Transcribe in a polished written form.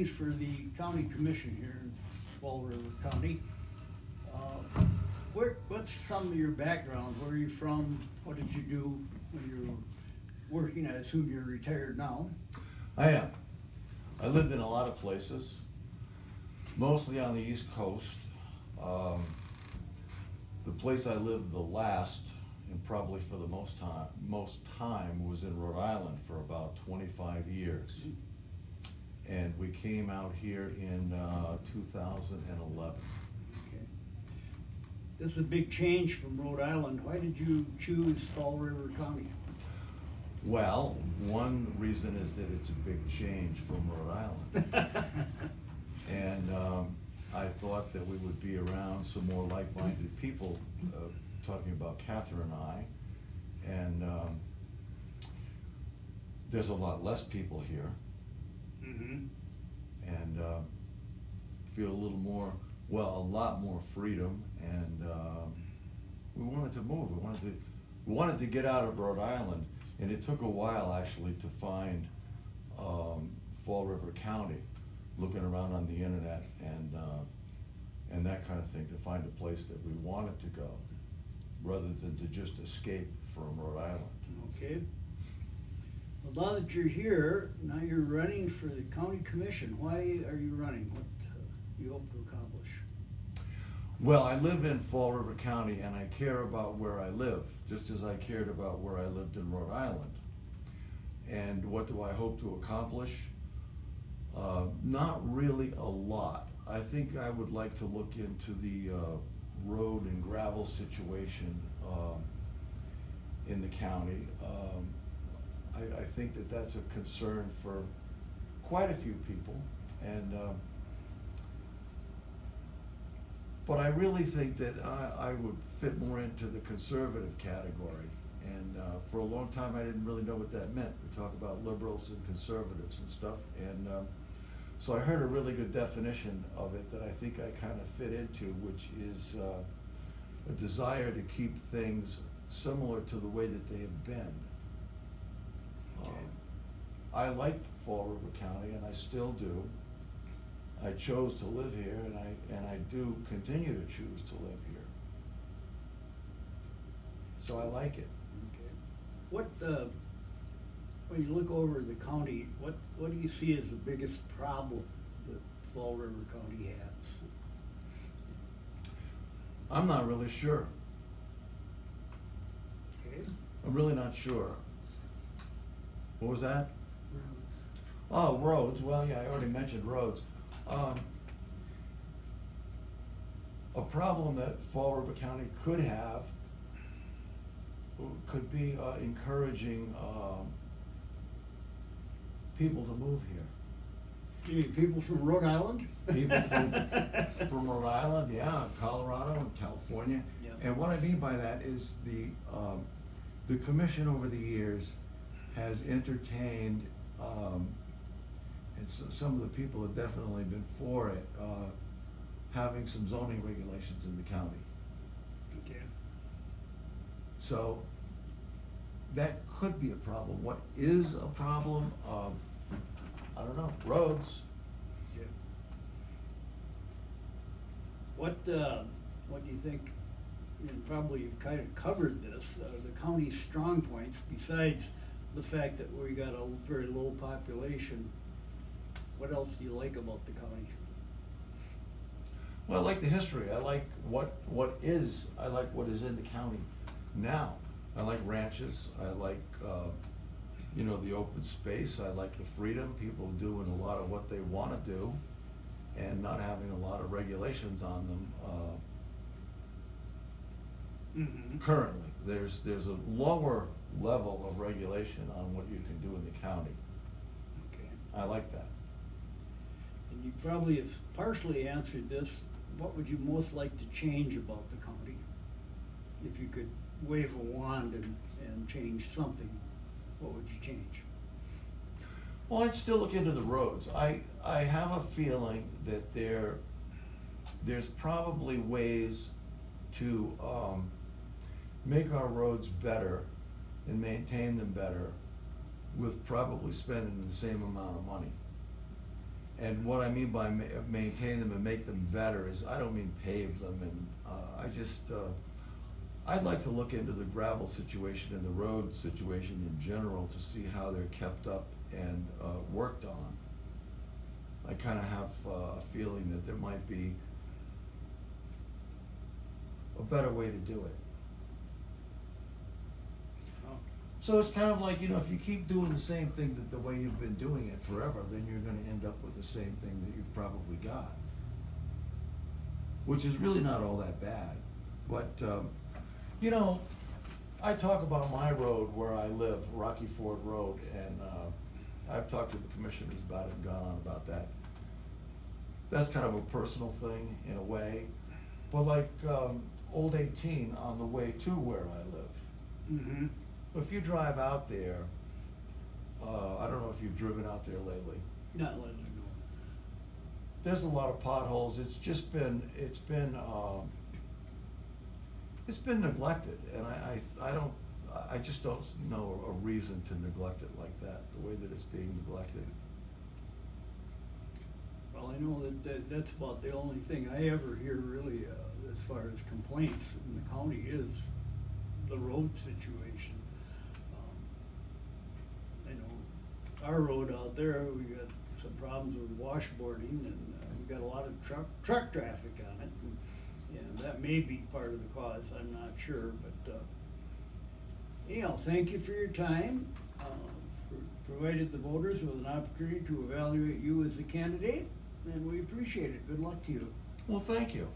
running for the county commission here in Fall River County. What's some of your background? Where are you from? What did you do when you were working? I assume you're retired now. I am. I lived in a lot of places, mostly on the East Coast. The place I lived the last, and probably for the most time, was in Rhode Island for about 25 years. And we came out here in 2011. Okay. This is a big change from Rhode Island. Why did you choose Fall River County? Well, one reason is that it's a big change from Rhode Island. And I thought that we would be around some more like-minded people, talking about Catherine and I. And there's a lot less people here. Mm-hmm. And feel a little more, well, a lot more freedom. And we wanted to move. We wanted to get out of Rhode Island. And it took a while actually to find Fall River County, looking around on the internet and that kind of thing, to find a place that we wanted to go, rather than to just escape from Rhode Island. Okay. Well, now that you're here, now you're running for the county commission. Why are you running? What you hope to accomplish? Well, I live in Fall River County and I care about where I live, just as I cared about where I lived in Rhode Island. And what do I hope to accomplish? Not really a lot. I think I would like to look into the road and gravel situation in the county. I think that that's a concern for quite a few people, and but I really think that I would fit more into the conservative category. And for a long time, I didn't really know what that meant. We talk about liberals and conservatives and stuff, and so I heard a really good definition of it that I think I kind of fit into, which is a desire to keep things similar to the way that they have been. I like Fall River County, and I still do. I chose to live here, and I do continue to choose to live here. So I like it. Okay. What when you look over the county, what do you see as the biggest problem that Fall River County has? I'm not really sure. Okay. I'm really not sure. What was that? Roads. Oh, roads. Well, yeah, I already mentioned roads. A problem that Fall River County could have could be encouraging people to move here. You mean people from Rhode Island? People from Rhode Island, yeah, Colorado and California. Yep. And what I mean by that is the commission over the years has entertained, and some of the people have definitely been for it, having some zoning regulations in the county. Okay. So that could be a problem. What is a problem? I don't know. Roads. Yeah. What do you think, and probably you've kind of covered this, the county's strong points, besides the fact that we got a very low population? What else do you like about the county? Well, I like the history. I like what is in the county now. I like ranches. I like the open space. I like the freedom, people doing a lot of what they want to do and not having a lot of regulations on them. Mm-hmm. Currently, there's a lower level of regulation on what you can do in the county. Okay. I like that. And you probably have partially answered this. What would you most like to change about the county? If you could wave a wand and change something, what would you change? Well, I'd still look into the roads. I have a feeling that there's probably ways to make our roads better and maintain them better with probably spending the same amount of money. And what I mean by maintain them and make them better is, I don't mean pave them, and I'd like to look into the gravel situation and the road situation in general to see how they're kept up and worked on. I kind of have a feeling that there might be a better way to do it. Oh, So it's kind of like, you know, if you keep doing the same thing the way you've been doing it forever, then you're gonna end up with the same thing that you've probably got. Which is really not all that bad. But, you know, I talk about my road where I live, Rocky Ford Road, and I've talked to the commissioners about it and gone on about that. That's kind of a personal thing in a way. But like Old 18 on the way to where I live. mm-hmm. If you drive out there, I don't know if you've driven out there lately. Not letting you know. There's a lot of potholes. It's been neglected, and I just don't know a reason to neglect it like that, the way that it's being neglected. Well, I know that's about the only thing I ever hear really, as far as complaints in the county is the road situation. I know our road out there, we got some problems with washboarding, and we got a lot of truck traffic on it. And that may be part of the cause, I'm not sure, but anyhow, thank you for your time. Provided the voters with an opportunity to evaluate you as a candidate, and we appreciate it. Good luck to you. Well, thank you.